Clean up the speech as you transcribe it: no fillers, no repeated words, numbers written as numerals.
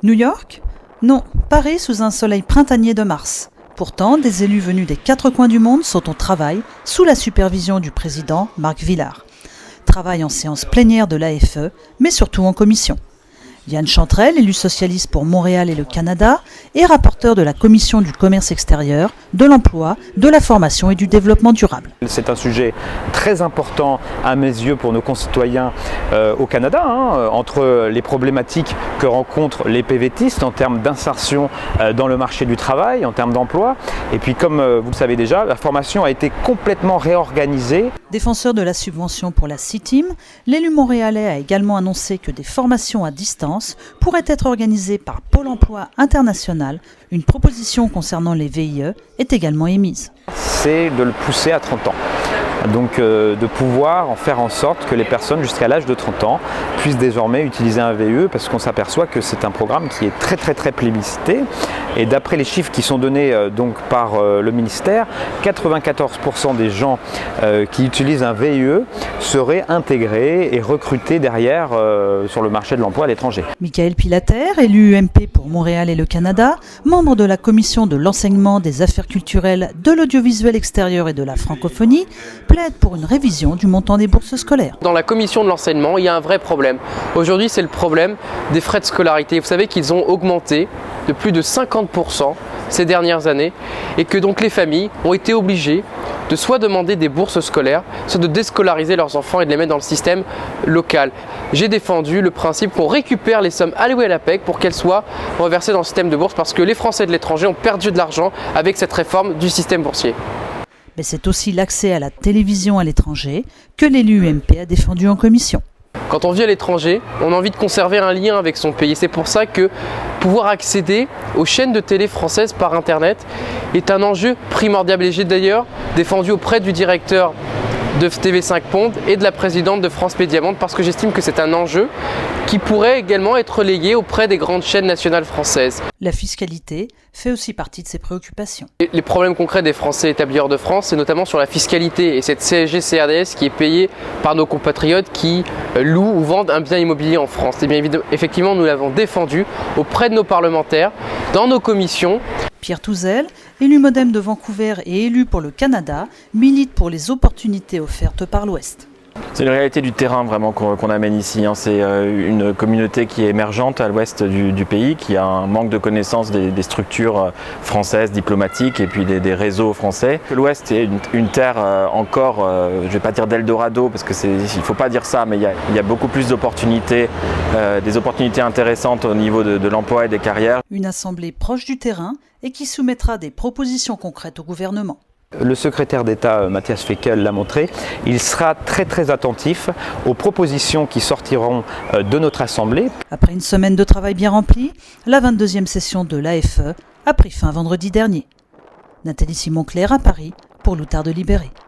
New York? Non, Paris sous un soleil printanier de mars. Pourtant, des élus venus des 4 coins du monde sont au travail sous la supervision du président Marc Villard. Travail en séance plénière de l'AFE, mais surtout en commission. Yann Chantrel, élu socialiste pour Montréal et le Canada, est rapporteur de la Commission du commerce extérieur, de l'emploi, de la formation et du développement durable. C'est un sujet très important à mes yeux pour nos concitoyens au Canada, entre les problématiques que rencontrent les PVTistes en termes d'insertion dans le marché du travail, en termes d'emploi. Et puis comme vous le savez déjà, la formation a été complètement réorganisée. Défenseur de la subvention pour la CITIM, l'élu montréalais a également annoncé que des formations à distance pourraient être organisées par Pôle emploi international. Une proposition concernant les VIE est également émise. C'est de le pousser à 30 ans. Donc de pouvoir en faire en sorte que les personnes jusqu'à l'âge de 30 ans puissent désormais utiliser un VIE, parce qu'on s'aperçoit que c'est un programme qui est très plébiscité. Et d'après les chiffres qui sont donnés donc par le ministère, 94% des gens qui utilisent un VIE seraient intégrés et recrutés derrière sur le marché de l'emploi à l'étranger. Michael Pilater, élu UMP pour Montréal et le Canada, membre de la commission de l'enseignement, des affaires culturelles, de l'audiovisuel extérieur et de la francophonie, plaide pour une révision du montant des bourses scolaires. Dans la commission de l'enseignement, il y a un vrai problème. Aujourd'hui, c'est le problème des frais de scolarité. Vous savez qu'ils ont augmenté de plus de 50% ces dernières années et que donc les familles ont été obligées de soit demander des bourses scolaires, soit de déscolariser leurs enfants et de les mettre dans le système local. J'ai défendu le principe qu'on récupère les sommes allouées à la PEC pour qu'elles soient reversées dans le système de bourse, parce que les Français de l'étranger ont perdu de l'argent avec cette réforme du système boursier. Mais c'est aussi l'accès à la télévision à l'étranger que l'élu UMP a défendu en commission. Quand on vit à l'étranger, on a envie de conserver un lien avec son pays. C'est pour ça que pouvoir accéder aux chaînes de télé françaises par Internet est un enjeu primordial. Et j'ai d'ailleurs défendu auprès du directeur de TV5 Monde et de la présidente de France Média Monde, parce que j'estime que c'est un enjeu qui pourrait également être relayé auprès des grandes chaînes nationales françaises. La fiscalité fait aussi partie de ses préoccupations. Les problèmes concrets des Français établis hors de France, c'est notamment sur la fiscalité et cette CSG-CRDS qui est payée par nos compatriotes qui louent ou vendent un bien immobilier en France. Et bien évidemment, effectivement, nous l'avons défendu auprès de nos parlementaires, dans nos commissions. Pierre Touzel, élu MoDem de Vancouver et élu pour le Canada, milite pour les opportunités offertes par l'Ouest. C'est une réalité du terrain vraiment qu'on amène ici. C'est une communauté qui est émergente à l'ouest du pays, qui a un manque de connaissance des structures françaises, diplomatiques et puis des réseaux français. L'ouest est une terre encore, je ne vais pas dire d'Eldorado parce qu'il ne faut pas dire ça, mais il y a beaucoup plus d'opportunités, des opportunités intéressantes au niveau de l'emploi et des carrières. Une assemblée proche du terrain et qui soumettra des propositions concrètes au gouvernement. Le secrétaire d'État Matthias Fekl l'a montré, il sera très attentif aux propositions qui sortiront de notre Assemblée. Après une semaine de travail bien remplie, la 22e session de l'AFE a pris fin vendredi dernier. Nathalie Simon-Claire à Paris pour l'Outarde Libérée.